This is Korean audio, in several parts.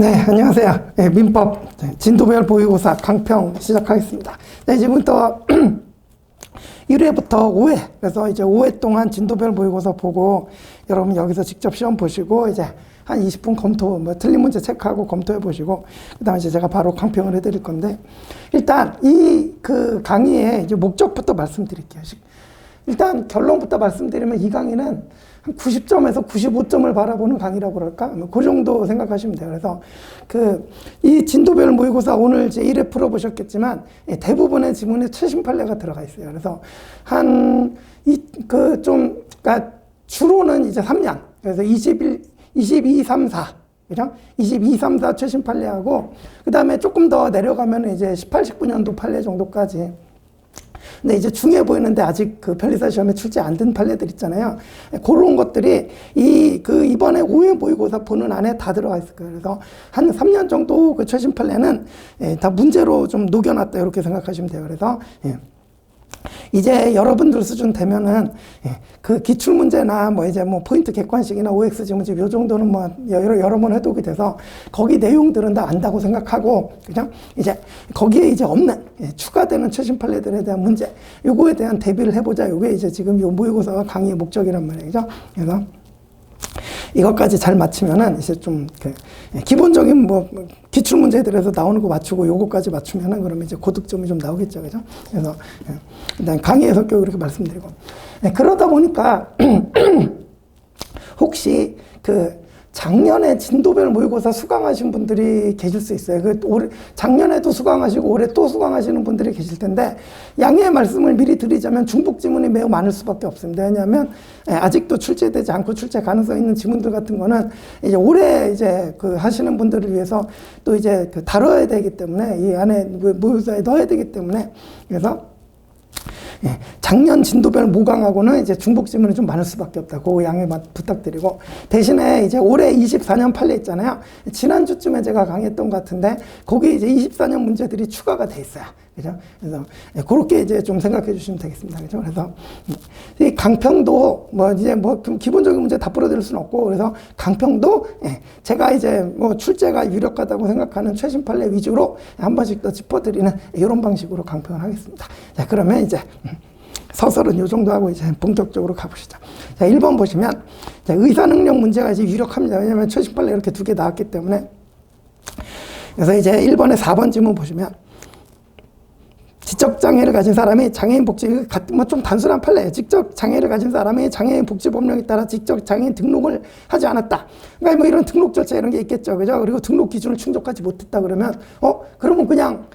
네, 안녕하세요. 네, 민법 진도별 모의고사 강평 시작하겠습니다. 네, 지금부터 1회부터 5회, 그래서 이제 5회 동안 진도별 모의고사 보고 여러분 여기서 직접 시험 보시고 이제 한 20분 검토, 틀린 문제 체크하고 검토해 보시고 그다음에 이제 제가 바로 강평을 해드릴 건데 일단 이 강의의 이제 목적부터 말씀드릴게요. 일단 결론부터 말씀드리면 이 강의는 한 90점에서 95점을 바라보는 강의라고 그럴까? 그 정도 생각하시면 돼요. 그래서 이 진도별 모의고사 오늘 이제 1회 풀어보셨겠지만 대부분의 지문에 최신 판례가 들어가 있어요. 그래서 그러니까 주로는 이제 3년. 그래서 22, 3, 4. 그죠? 22, 3, 4 최신 판례하고 그 다음에 조금 더 내려가면 이제 18, 19년도 판례 정도까지. 근데 이제 중요해 보이는데 아직 변리사 시험에 출제 안 된 판례들 있잖아요. 그런 것들이 이번에 5회 모의고사 보는 안에 다 들어가 있을 거예요. 그래서 한 3년 정도 그 최신 판례는 다 문제로 좀 녹여놨다 이렇게 생각하시면 돼요. 그래서 이제 여러분들 수준 되면은 그 기출문제나 포인트 객관식이나 OX 지문집 요 정도는 여러 번 해독이 돼서 거기 내용들은 다 안다고 생각하고 그죠? 이제 거기에 이제 없는 추가되는 최신 판례들에 대한 문제 요거에 대한 대비를 해보자. 요게 이제 지금 요 모의고사와 강의의 목적이란 말이죠. 그래서 이것까지 잘 맞추면은 이제 좀 기본적인 기출 문제들에서 나오는 거 맞추고 요거까지 맞추면은 그러면 이제 고득점이 좀 나오겠죠, 그죠? 그래서 일단 강의의 성격을 이렇게 말씀드리고 그러다 보니까 혹시 작년에 진도별 모의고사 수강하신 분들이 계실 수 있어요. 작년에도 수강하시고 올해 또 수강하시는 분들이 계실 텐데 양해의 말씀을 미리 드리자면 중복 지문이 매우 많을 수밖에 없습니다. 왜냐하면 아직도 출제되지 않고 출제 가능성 있는 지문들 같은 거는 이제 올해 이제 하시는 분들을 위해서 또 이제 다뤄야 되기 때문에 이 안에 모의고사에 넣어야 되기 때문에 그래서 작년 진도별 모강하고는 이제 중복 지문이 좀 많을 수밖에 없다. 그 양해 부탁드리고 대신에 이제 올해 24년 판례 있잖아요. 지난주쯤에 제가 강의했던 것 같은데 거기 이제 24년 문제들이 추가가 돼 있어요. 그죠? 그래서 그렇게 이제 좀 생각해 주시면 되겠습니다. 그죠? 그래서 이 강평도 기본적인 문제 다 풀어드릴 수는 없고 그래서 강평도 제가 이제 출제가 유력하다고 생각하는 최신 판례 위주로 한 번씩 더 짚어드리는 이런 방식으로 강평을 하겠습니다. 자, 그러면 이제 서설은 요 정도 하고 이제 본격적으로 가보시죠. 자, 1번 보시면 의사능력 문제가 이제 유력합니다. 왜냐하면 최신 판례 이렇게 두 개 나왔기 때문에. 그래서 이제 1번에 4번 지문 보시면 지적장애를 가진 사람이 장애인 복지, 좀 단순한 판례예요. 지적장애를 가진 사람이 장애인 복지법령에 따라 지적장애인 등록을 하지 않았다. 그러니까 이런 등록 절차 이런 게 있겠죠. 그죠? 그리고 등록 기준을 충족하지 못했다 그러면, 그러면 그냥,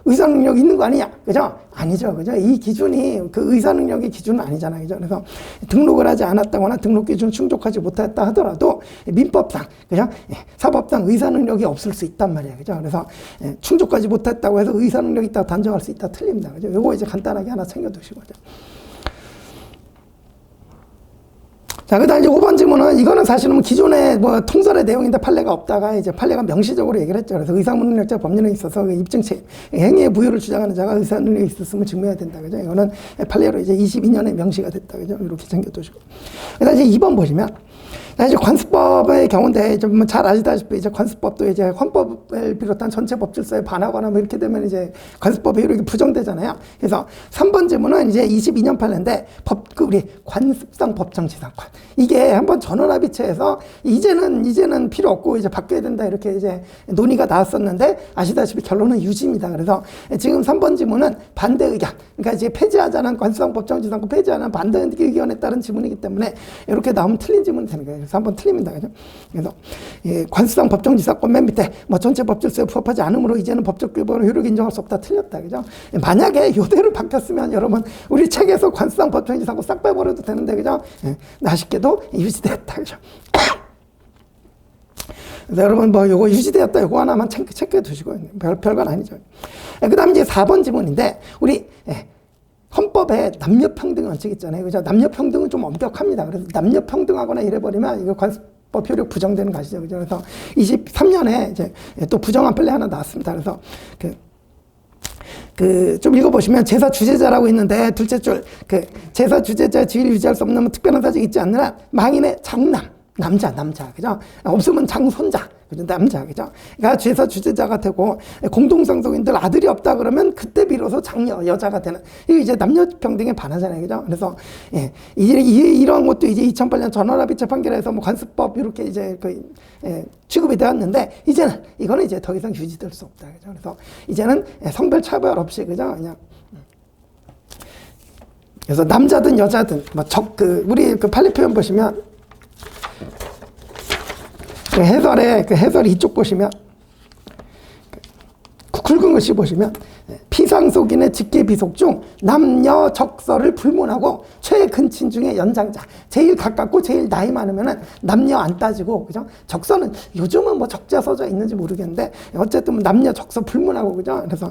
의사능력 있는 거 아니냐? 그죠? 아니죠. 그죠? 이 기준이 의사능력의 기준은 아니잖아요. 그죠? 그래서 등록을 하지 않았다거나 등록 기준을 충족하지 못했다 하더라도 민법상, 그죠? 사법상 의사능력이 없을 수 있단 말이에요. 그죠? 그래서 충족하지 못했다고 해서 의사능력이 있다고 단정할 수 있다. 틀립니다. 그죠? 요거 이제 간단하게 하나 챙겨두시고. 자, 그 다음 이제 5번 질문은, 이거는 사실은 기존의 통설의 내용인데 판례가 없다가 이제 판례가 명시적으로 얘기를 했죠. 그래서 의사무능력자 법률에 있어서 입증책, 행위의 부여를 주장하는 자가 의사능력이 있었음을 증명해야 된다. 그죠? 이거는 판례로 이제 22년에 명시가 됐다. 그죠? 이렇게 챙겨두시고. 그 다음 이제 2번 보시면, 이제 관습법의 경우인데 좀 잘 아시다시피 이제 관습법도 이제 헌법을 비롯한 전체 법질서에 반하거나 이렇게 되면 이제 관습법의 효력이 부정되잖아요. 그래서 3번 질문은 이제 22년 판례인데 우리 관습상 법정지상권. 이게 한번 전원합의체에서 이제는 필요 없고 이제 바뀌어야 된다 이렇게 이제 논의가 나왔었는데 아시다시피 결론은 유지입니다. 그래서 지금 3번 질문은 반대 의견. 그러니까 이제 폐지하자는 관습상 법정지상권 폐지하는 반대 의견에 따른 지문이기 때문에 이렇게 나오면 틀린 지문이 되는 거예요. 그래서 한번 틀립니다. 그죠? 그래서 관습상 법정지상권 맨 밑에 전체 법질서에 부합하지 않으므로 이제는 법적 규범을 효력 인정할 수 없다. 틀렸다. 그죠? 만약에 이대로 바뀌었으면 여러분 우리 책에서 관습상 법정지상권 싹 빼버려도 되는데 그죠? 아쉽게도 유지됐다. 그죠? 그래서 여러분 요거 유지되었다. 요거 하나만 체크해 두시고 별건 아니죠. 그 다음에 이제 4번 지문인데 우리 헌법에 남녀평등 원칙 있잖아요. 그죠? 남녀평등은 좀 엄격합니다. 그래서 남녀평등하거나 이래버리면 이거 관습법 효력 부정되는 거 아시죠? 그죠? 그래서 23년에 이제 또 부정한 판례 하나 나왔습니다. 그래서 좀 읽어보시면 제사 주재자라고 있는데 둘째 줄 제사 주재자 지위를 유지할 수 없는 특별한 사정이 있지 않느냐 망인의 장남 남자, 그죠? 없으면 장손자, 그죠? 남자, 그죠? 그러니까 제사 주제자가 되고, 공동상속인들 아들이 없다 그러면 그때 비로소 장녀, 여자가 되는, 이거 이제 남녀평등에 반하잖아요, 그죠? 그래서, 예, 이런 것도 이제 2008년 전원합의체 판결에서 뭐 관습법, 이렇게 이제 취급이 되었는데, 이제는, 이거는 이제 더 이상 유지될 수 없다, 그죠? 그래서 이제는 성별 차별 없이, 그죠? 그냥. 그래서 남자든 여자든, 우리 판례 표현 보시면, 해설에 이쪽 보시면, 굵은 글씨 보시면, 피상속인의 직계비속 중 남녀 적서를 불문하고 최근친 중에 연장자, 제일 가깝고 제일 나이 많으면은 남녀 안 따지고, 그죠? 적서는 요즘은 뭐 적자 서자 있는지 모르겠는데, 어쨌든 남녀 적서 불문하고, 그죠? 그래서,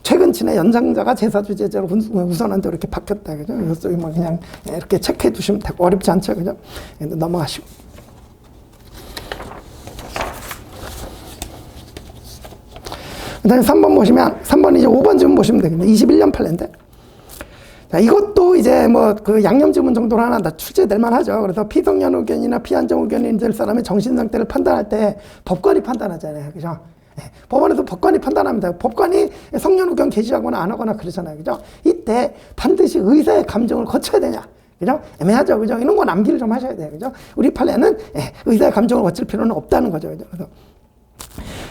최근친의 연장자가 제사주제자로 우선한데 이렇게 바뀌었다, 그죠? 이것도 뭐 그냥 이렇게 체크해 두시면 되고, 어렵지 않죠, 그죠? 넘어가시고. 그 다음에 3번 보시면, 3번 이제 5번 지문 보시면 되겠네요. 21년 판례인데. 자, 이것도 이제 뭐 그 양념 지문 정도로 하나 출제될 만하죠. 그래서 피성년 의견이나 피한정 의견이 될 사람의 정신 상태를 판단할 때 법관이 판단하잖아요. 그죠? 네, 법원에서 법관이 판단합니다. 법관이 성년 의견 게시하거나 안 하거나 그러잖아요. 그죠? 이때 반드시 의사의 감정을 거쳐야 되냐? 그죠? 애매하죠. 그죠? 이런 거 남기를 좀 하셔야 돼요. 그죠? 우리 판례는 의사의 감정을 거칠 필요는 없다는 거죠. 그죠?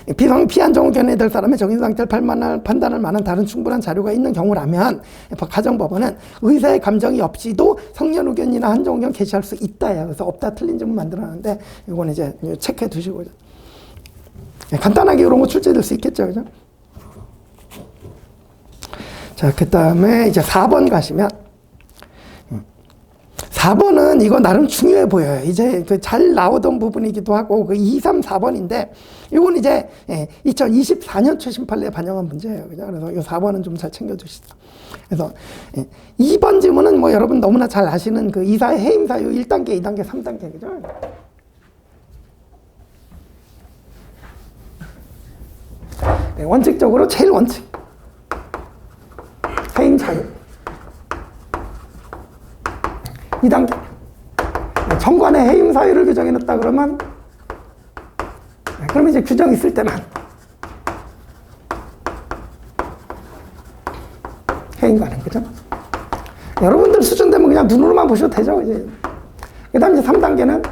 그래서 피한정 의견에 될 사람의 정신 상태를 판단할 만한 다른 충분한 자료가 있는 경우라면 가정법원은 의사의 감정이 없이도 성년 의견이나 한정 의견 게시할 수 있다요. 그래서 없다 틀린 점을 만들어놨는데 이건 이제 체크해 두시고 간단하게 이런 거 출제될 수 있겠죠, 그죠? 자, 그 다음에 이제 4번 가시면 4번은 이거 나름 중요해 보여요. 이제 그 잘 나오던 부분이기도 하고, 그 2, 3, 4번인데, 이건 이제 2024년 최신 판례에 반영한 문제예요. 그죠? 그래서 이 4번은 좀 잘 챙겨주시죠. 그래서 2번 지문은 뭐 여러분 너무나 잘 아시는 그 이사의 해임 사유 1단계, 2단계, 3단계. 그죠? 네, 원칙적으로 제일 원칙. 해임 사유. 2단계. 정관의 해임 사유를 규정해놨다 그러면, 그러면 이제 규정 있을 때만 해임 가능, 그죠? 여러분들 수준 되면 그냥 눈으로만 보셔도 되죠, 이제. 그 다음 이제 3단계는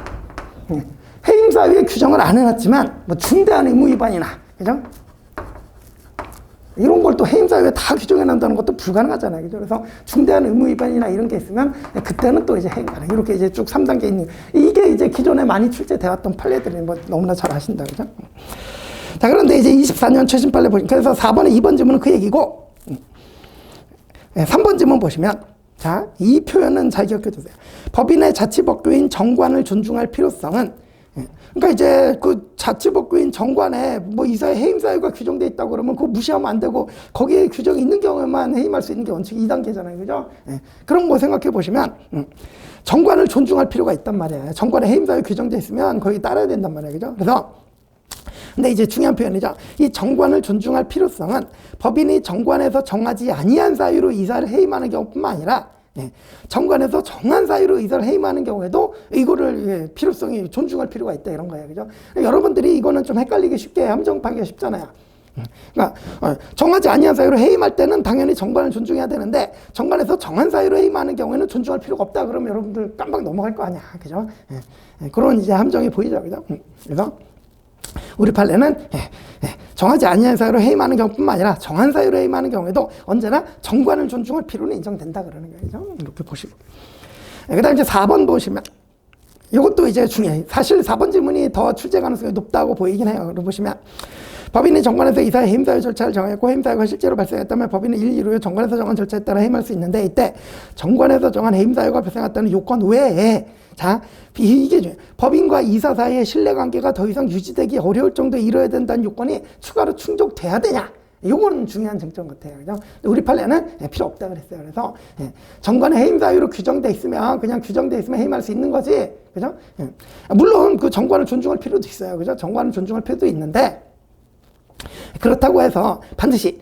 해임 사유에 규정을 안 해놨지만, 뭐 중대한 의무 위반이나, 그죠? 이런 걸 또 해임 사유에 다 규정해 놓는다는 것도 불가능하잖아요. 그죠? 그래서 중대한 의무 위반이나 이런 게 있으면 그때는 또 이제 해임 가능. 이렇게 이제 쭉 3단계 있는. 이게 이제 기존에 많이 출제되었던 판례들이 뭐 너무나 잘 아신다. 그죠? 자, 그런데 이제 24년 최신 판례 보시면, 그래서 4번에 2번 지문은 그 얘기고, 3번 지문 보시면, 자, 이 표현은 잘 기억해 두세요. 법인의 자치법규인 정관을 존중할 필요성은, 그러니까 이제 그 자치법규인 정관에 뭐 이사의 해임 사유가 규정돼 있다고 그러면 그거 무시하면 안 되고, 거기에 규정이 있는 경우에만 해임할 수 있는 게 원칙 2단계잖아요. 그죠? 그런 거 생각해 보시면, 정관을 존중할 필요가 있단 말이에요. 정관에 해임 사유 규정돼 있으면 거기 따라야 된단 말이에요. 그죠? 그래서 근데 이제 중요한 표현이죠. 이 정관을 존중할 필요성은 법인이 정관에서 정하지 아니한 사유로 이사를 해임하는 경우뿐만 아니라, 정관에서 정한 사유로 이사를 해임하는 경우에도 이거를 필요성이 존중할 필요가 있다, 이런 거예요. 그죠? 여러분들이 이거는 좀 헷갈리기 쉽게 함정파기가 쉽잖아요. 그러니까 정하지 아니한 사유로 해임할 때는 당연히 정관을 존중해야 되는데, 정관에서 정한 사유로 해임하는 경우에는 존중할 필요가 없다 그러면 여러분들 깜빡 넘어갈 거 아니야. 그죠? 그런 이제 함정이 보이죠. 그죠? 그래서 우리 판례는 정하지 아니한 사유로 해임하는 경우뿐만 아니라 정한 사유로 해임하는 경우에도 언제나 정관을 존중할 필요는 인정된다 그러는 거예요. 이렇게 보시고. 그 다음에 이제 4번 보시면, 이것도 이제 중요해요. 사실 4번 지문이 더 출제 가능성이 높다고 보이긴 해요. 그리고 보시면, 법인이 정관에서 이사의 해임 사유 절차를 정했고 해임 사유가 실제로 발생했다면 법인은 1, 2로 정관에서 정한 절차에 따라 해임할 수 있는데, 이때 정관에서 정한 해임 사유가 발생했다는 요건 외에, 자, 이게 중요해요. 법인과 이사 사이의 신뢰관계가 더 이상 유지되기 어려울 정도에 이뤄야 된다는 요건이 추가로 충족돼야 되냐? 요거는 중요한 쟁점 같아요. 그죠? 우리 판례는 필요 없다 그랬어요. 그래서 정관의 해임 사유로 규정돼 있으면 그냥 규정돼 있으면 해임할 수 있는 거지. 그죠? 물론 그 정관을 존중할 필요도 있어요. 그죠? 정관을 존중할 필요도 있는데, 그렇다고 해서 반드시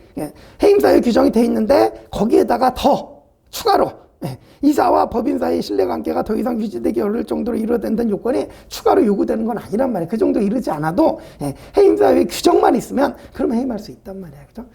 해임 사유 규정이 돼 있는데 거기에다가 더 추가로 예, 이사와 법인 사이의 신뢰관계가 더 이상 유지되기 어려울 정도로 이루어진다는 요건이 추가로 요구되는 건 아니란 말이에요. 그 정도 이르지 않아도 해임사유의 규정만 있으면 그럼 해임할 수 있단 말이에요. 그죠?